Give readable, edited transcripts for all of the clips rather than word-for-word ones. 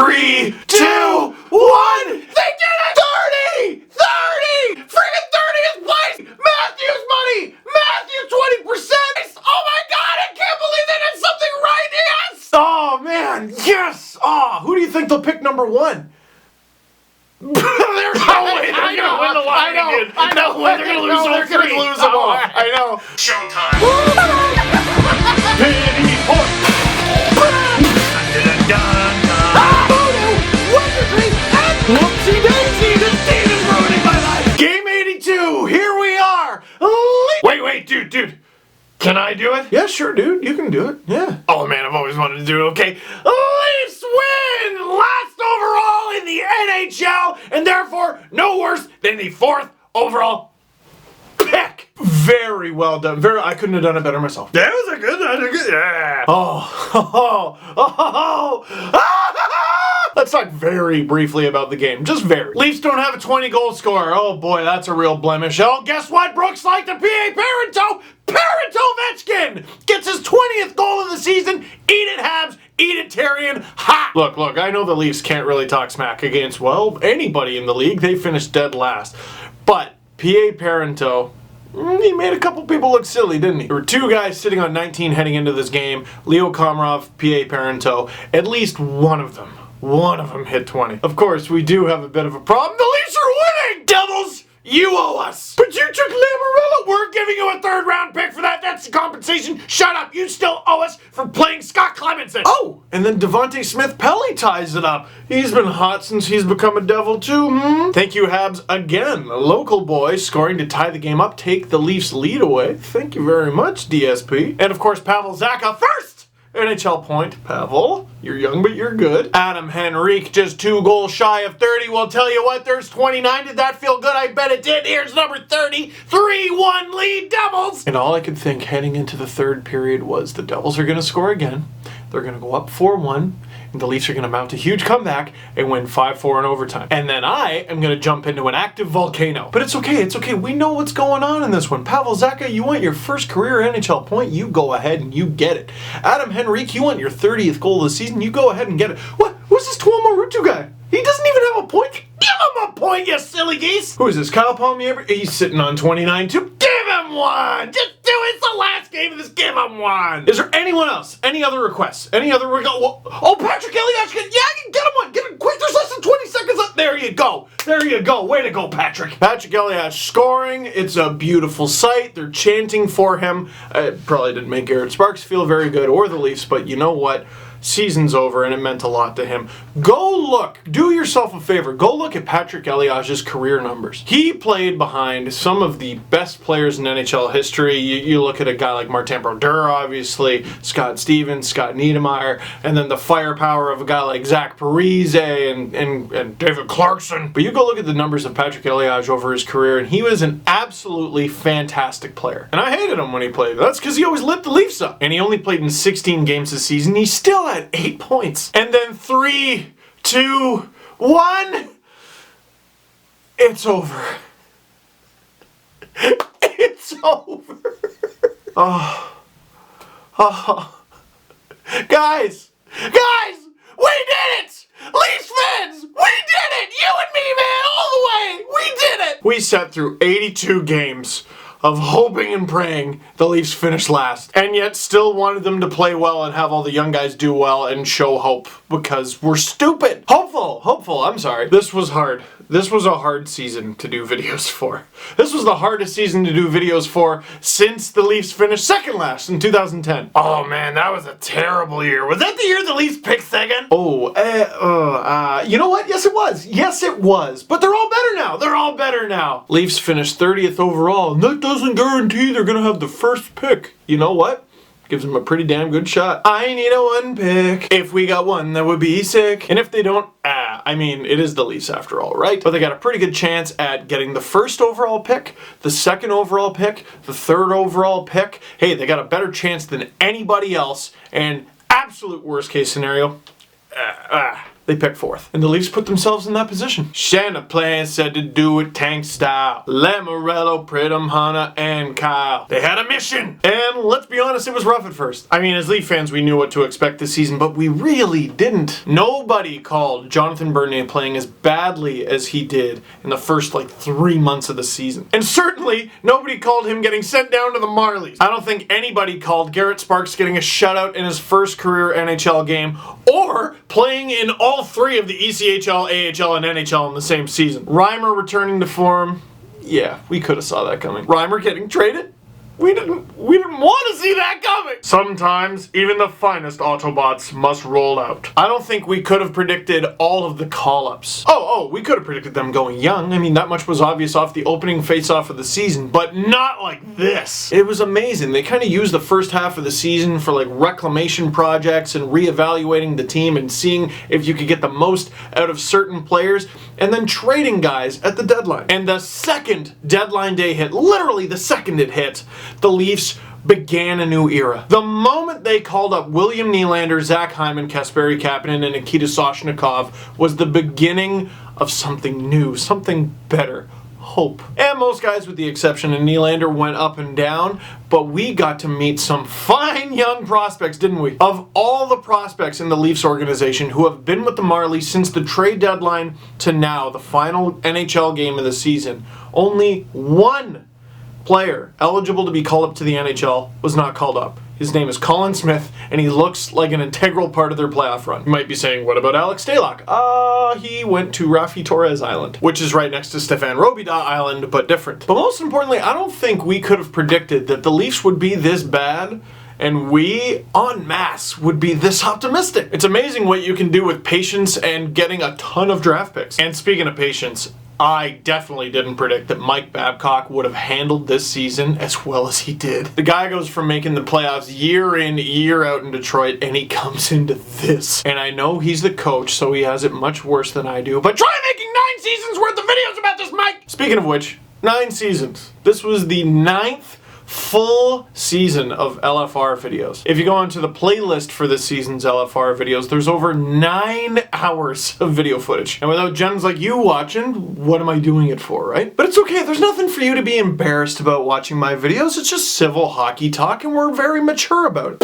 3, 2, 1. They did it! 30! 30! Freaking 30th place! Matthew's money! Matthew's 20%! Oh my god, I can't believe they did something right! Yes! Oh man, yes! Oh, who do you think they'll pick number 1? There's no way they're gonna win the line again. I know. No way they're gonna lose all three. Lose them all. I know. Showtime. Pity point. Wizardry and whoopsie daisy. This team is ruining my life. Game 82. Here we are. Wait, dude. Can I do it? Yeah, sure, dude. You can do it. Yeah. Oh man, I've always wanted to do it. Okay. Leafs win! Last overall in the NHL, and therefore no worse than the 4th overall pick. Very well done. I couldn't have done it better myself. That was a good. Yeah. Let's talk very briefly about the game. Just very. Leafs don't have a 20-goal scorer. Oh boy, that's a real blemish. Oh, guess what? Brooks like the PA Ovechkin gets his 20th goal of the season. Eat it, Habs. Eat it, Terrian. Ha! Look, I know the Leafs can't really talk smack against, well, anybody in the league. They finished dead last. But PA Parento, he made a couple people look silly, didn't he? There were 2 guys sitting on 19 heading into this game. Leo Komarov, PA Parento. At least one of them hit 20. Of course, we do have a bit of a problem. The Leafs are winning! Devils, you owe us. But you took Lamoriello. We're giving you a 3rd-round pick for that. That's the compensation. Shut up. You still owe us for playing Scott Clemenson. Oh, and then Devontae Smith-Pelly ties it up. He's been hot since he's become a Devil too. Thank you, Habs, again. A local boy scoring to tie the game up. Take the Leafs lead away. Thank you very much, DSP. And of course, Pavel Zacha first. NHL point. Pavel, you're young, but you're good. Adam Henrique, just 2 goals shy of 30. Well, tell you what, there's 29. Did that feel good? I bet it did. Here's number 30. 3-1 lead Devils. And all I could think heading into the 3rd period was the Devils are going to score again. They're going to go up 4-1. And the Leafs are going to mount a huge comeback and win 5-4 in overtime. And then I am going to jump into an active volcano. But it's okay. We know what's going on in this one. Pavel Zacha, you want your first career NHL point? You go ahead and you get it. Adam Henrique, you want your 30th goal of the season? You go ahead and get it. What? Who's this Tuomo Ruutu guy? He doesn't even have a point. Give him a point, you silly geese. Who is this? Kyle Palmier? He's sitting on 29 too. Give him one. Just do it. It's the last game of this. Give him one. Is there anyone else? Any other requests? Any other Oh, Patrick Elias. Get him one. Get him quick. There's less than 20 seconds left. There you go. Way to go, Patrick. Patrick Elias scoring. It's a beautiful sight. They're chanting for him. It probably didn't make Garrett Sparks feel very good or the Leafs, but you know what? Season's over and it meant a lot to him. Go look. Do yourself a favor. Go look at Patrick Elias's career numbers. He played behind some of the best players in NHL history. You look at a guy like Martin Brodeur, obviously, Scott Stevens, Scott Niedermayer, and then the firepower of a guy like Zach Parise and David Clarkson. But you go look at the numbers of Patrick Elias over his career, and he was an absolutely fantastic player. And I hated him when he played. That's because he always lit the Leafs up. And he only played in 16 games this season. He still had 8 points. And then 3, 2, 1. It's over. It's over. Guys, we did it! Leafs fans, we did it! You and me, man, all the way! We did it! We sat through 82 games of hoping and praying the Leafs finish last, and yet still wanted them to play well and have all the young guys do well and show hope because we're stupid. Hopeful, I'm sorry. This was hard. This was a hard season to do videos for. This was the hardest season to do videos for since the Leafs finished second last in 2010. Oh man, that was a terrible year. Was that the year the Leafs picked second? You know what? Yes, it was. But they're all better now. Leafs finished 30th overall, and that doesn't guarantee they're gonna have the first pick. You know what? Gives them a pretty damn good shot. I need a 1 pick. If we got 1, that would be sick. And if they don't, it is the Leafs after all, right? But they got a pretty good chance at getting the 1st overall pick, the 2nd overall pick, the 3rd overall pick. Hey, they got a better chance than anybody else. And absolute worst case scenario, they picked 4th. And the Leafs put themselves in that position. Champlain said to do it tank style. Lamorello, Pridham, Hanna, and Kyle. They had a mission. And let's be honest, it was rough at first. I mean, as Leaf fans, we knew what to expect this season, but we really didn't. Nobody called Jonathan Bernier playing as badly as he did in the first, 3 months of the season. And certainly, nobody called him getting sent down to the Marlies. I don't think anybody called Garrett Sparks getting a shutout in his first career NHL game, or playing in all 3 of the ECHL, AHL, and NHL in the same season. Reimer returning to form. Yeah, we could have saw that coming. Reimer getting traded? We didn't want to see that coming. Sometimes, even the finest Autobots must roll out. I don't think we could have predicted all of the call-ups. We could have predicted them going young. I mean, that much was obvious off the opening face-off of the season, but not like this. It was amazing. They kind of used the first half of the season for reclamation projects and reevaluating the team and seeing if you could get the most out of certain players, and then trading guys at the deadline. And the second deadline day hit, literally the second it hit, the Leafs began a new era. The moment they called up William Nylander, Zach Hyman, Kasperi Kapanen, and Nikita Soshnikov was the beginning of something new, something better. Hope. And most guys, with the exception of Nylander, went up and down, but we got to meet some fine young prospects, didn't we? Of all the prospects in the Leafs organization who have been with the Marlies since the trade deadline to now, the final NHL game of the season, only one player eligible to be called up to the NHL was not called up. His name is Colin Smith, and he looks like an integral part of their playoff run. You might be saying, what about Alex Stalock? He went to Rafi Torres Island, which is right next to Stefan Robida Island, but different. But most importantly, I don't think we could have predicted that the Leafs would be this bad, and we, en masse, would be this optimistic. It's amazing what you can do with patience and getting a ton of draft picks. And speaking of patience, I definitely didn't predict that Mike Babcock would have handled this season as well as he did. The guy goes from making the playoffs year in, year out in Detroit, and he comes into this. And I know he's the coach, so he has it much worse than I do, but try making 9 seasons worth of videos about this, Mike! Speaking of which, 9 seasons. This was the 9th full season of LFR videos. If you go onto the playlist for this season's LFR videos, there's over 9 hours of video footage. And without gems like you watching, what am I doing it for, right? But it's okay, there's nothing for you to be embarrassed about watching my videos. It's just civil hockey talk, and we're very mature about it.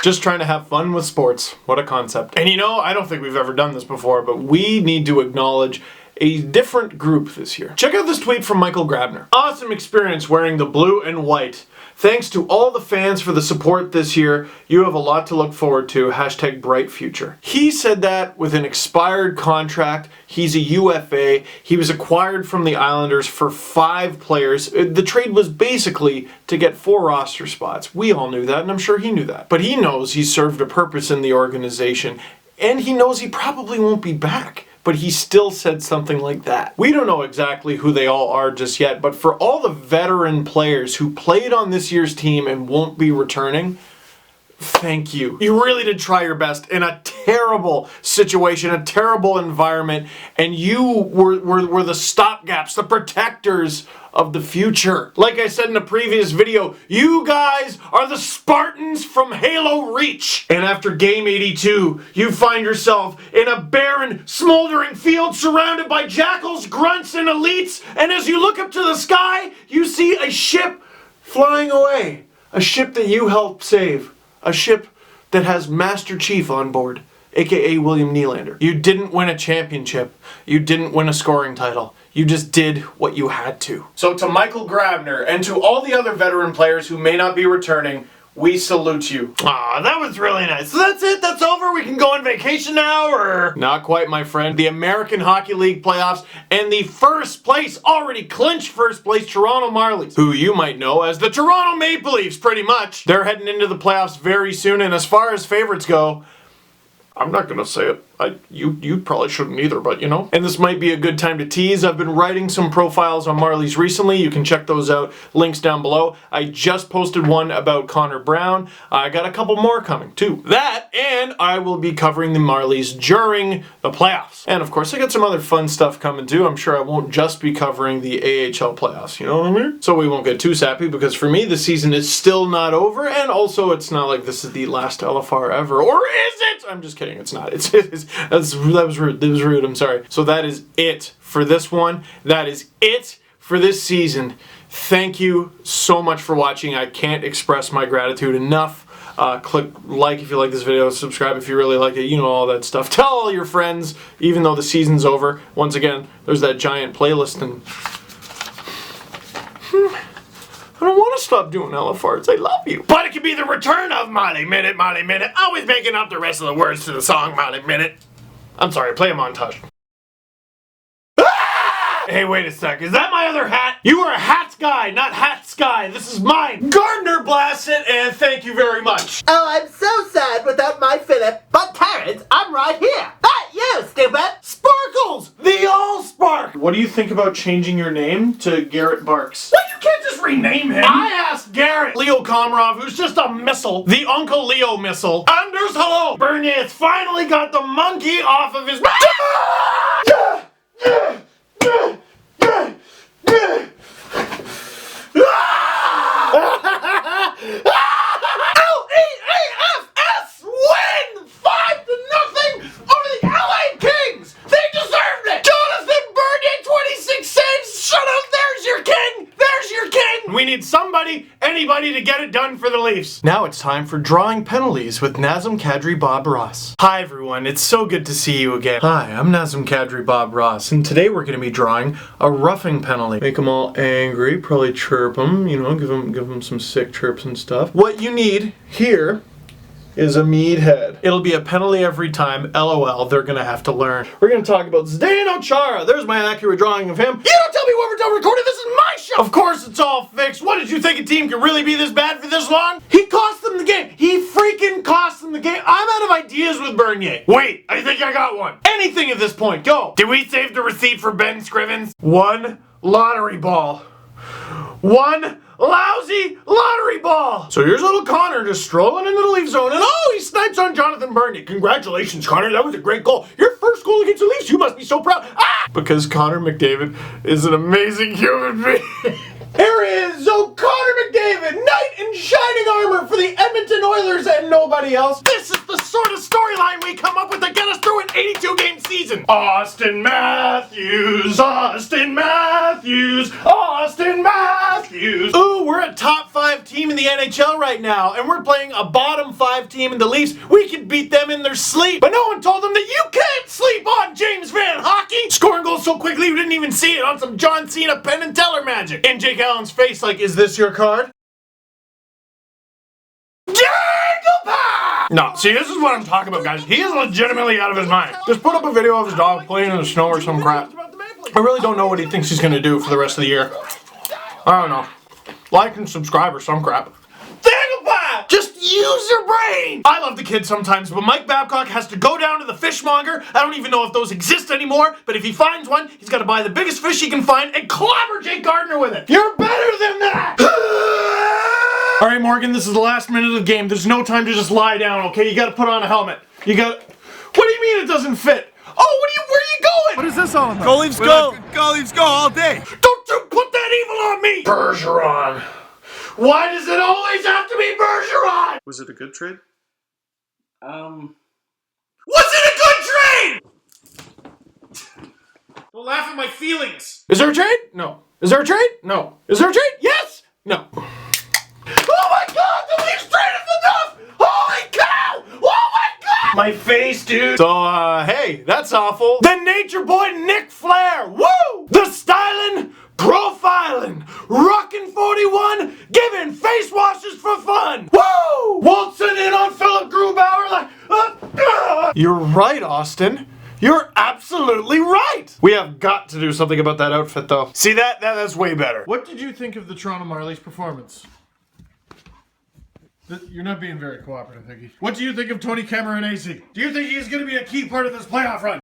Just trying to have fun with sports. What a concept. And I don't think we've ever done this before, but we need to acknowledge a different group this year. Check out this tweet from Michael Grabner. Awesome experience wearing the blue and white. Thanks to all the fans for the support this year. You have a lot to look forward to. # bright future. He said that with an expired contract. He's a UFA. He was acquired from the Islanders for 5 players. The trade was basically to get 4 roster spots. We all knew that, and I'm sure he knew that. But he knows he served a purpose in the organization, and he knows he probably won't be back. But he still said something like that. We don't know exactly who they all are just yet, but for all the veteran players who played on this year's team and won't be returning, thank you. You really did try your best in a terrible situation, a terrible environment, and you were the stopgaps, the protectors of the future. Like I said in a previous video, you guys are the Spartans from Halo Reach. And after game 82, you find yourself in a barren, smoldering field surrounded by jackals, grunts, and elites. And as you look up to the sky, you see a ship flying away. A ship that you helped save. A ship that has Master Chief on board, aka William Nylander. You didn't win a championship. You didn't win a scoring title. You just did what you had to. So to Michael Grabner and to all the other veteran players who may not be returning, we salute you. That was really nice. So that's it? That's over? We can go on vacation now, or? Not quite, my friend. The American Hockey League playoffs and the already clinched first place Toronto Marlies, who you might know as the Toronto Maple Leafs, pretty much. They're heading into the playoffs very soon, and as far as favorites go, I'm not gonna say it. You probably shouldn't either, but And this might be a good time to tease. I've been writing some profiles on Marlies recently. You can check those out. Links down below. I just posted one about Connor Brown. I got a couple more coming too. That, and I will be covering the Marlies during the playoffs. And of course, I got some other fun stuff coming too. I'm sure I won't just be covering the AHL playoffs. You know what I mean? So we won't get too sappy, because for me, the season is still not over. And also, it's not like this is the last LFR ever. Or is it? I'm just kidding. saying it's not. That was rude. That was rude. I'm sorry. So that is it for this one. That is it for this season. Thank you so much for watching. I can't express my gratitude enough. Click like if you like this video, subscribe if you really like it, you know, all that stuff. Tell all your friends, even though the season's over. Once again, there's that giant playlist, and I don't want to stop doing LFRs. I love you. But it could be the return of Molly Minute, always making up the rest of the words to the song Molly Minute. I'm sorry, play a montage. Hey, wait a sec. Is that my other hat? You are a hat guy, not hats guy. This is mine. Gardner blast it, and thank you very much. Oh, I'm so sad without my Philip. But Terrence, I'm right here. Not you, stupid. Sparkles, the All-Spark. What do you think about changing your name to Garrett Barks? What? You can't just rename him. I asked Garrett. Leo Komarov, who's just a missile. The Uncle Leo missile. Anders, hello. Bernier's finally got the monkey off of his... L-E-A-F-S win 5-0 over the LA Kings. They deserved it. Jonathan Bernier, 26 saves. Shut up. There's your king. There's your king. We need somebody, anybody to get it done for the Leafs. Now it's time for drawing penalties with Nazem Kadri Bob Ross. Hi everyone, it's so good to see you again. Hi, I'm Nazem Kadri Bob Ross, and today we're going to be drawing a roughing penalty. Make them all angry, probably chirp them, you know, give them some sick chirps and stuff. What you need here is a mead head. It'll be a penalty every time. LOL, they're gonna have to learn. We're gonna talk about Zdeno Chara. There's my accurate drawing of him. You don't tell me when we're done recording. This is my show. Of course it's all fixed. What, did you think a team could really be this bad for this long? He cost them the game. He freaking cost them the game. I'm out of ideas with Bernier. Wait, I think I got one. Anything at this point, go. Did we save the receipt for Ben Scrivens? One lottery ball. One lousy lottery ball. So here's little Connor just strolling into the Leaf zone, and oh, he snipes on Jonathan Bernier. Congratulations, Connor. That was a great goal. Your first goal against the Leafs. You must be so proud. Ah! Because Connor McDavid is an amazing human being. Here is Connor McDavid, knight in shining armor for the Edmonton Oilers and nobody else. This is the sort of storyline we come up with to get us through an 82-game season. Austin Matthews, Austin Matthews, Austin Matthews. Ooh, we're a top 5 team in the NHL right now, and we're playing a bottom 5 team in the Leafs. We could beat them in their sleep, but no one told them that you can't sleep on James Van Hockey. Scoring goals so quickly you didn't even see it on some John Cena Penn and Teller magic. And Jake Allen's face like, is this your card? No, see, this is what I'm talking about, guys. He is legitimately out of his mind. Just put up a video of his dog playing in the snow or some crap. I really don't know what he thinks he's gonna do for the rest of the year. I don't know. Like and subscribe or some crap. Just use your brain! I love the kid sometimes, but Mike Babcock has to go down to the fishmonger. I don't even know if those exist anymore, but if he finds one, he's got to buy the biggest fish he can find and clobber Jake Gardner with it. You're better than that! All right, Morgan, this is the last minute of the game. There's no time to just lie down, okay? You got to put on a helmet. You got. What do you mean it doesn't fit? Oh, where are you going? What is this all about? Go Leafs go! Go Leafs go all day! Don't you put that evil on me! Bergeron. Why does it always have to be Bergeron? Was it a good trade? Was it a good trade? Don't laugh at my feelings. Is there a trade? No. Is there a trade? No. Is there a trade? Yes? No. Oh my god, the Leafs traded enough! Holy cow! Oh my god! My face, dude. So, hey, that's awful. The nature boy Nick Flair. Woo! The styling, profiling, rockin' 41, giving face washes for fun. Woo! Waltzing in on Philip Grubauer like, You're right, Austin. You're absolutely right. We have got to do something about that outfit, though. See, that's way better. What did you think of the Toronto Marlies' performance? You're not being very cooperative, Higgy. What do you think of Tony Cameronese? Do you think he's going to be a key part of this playoff run?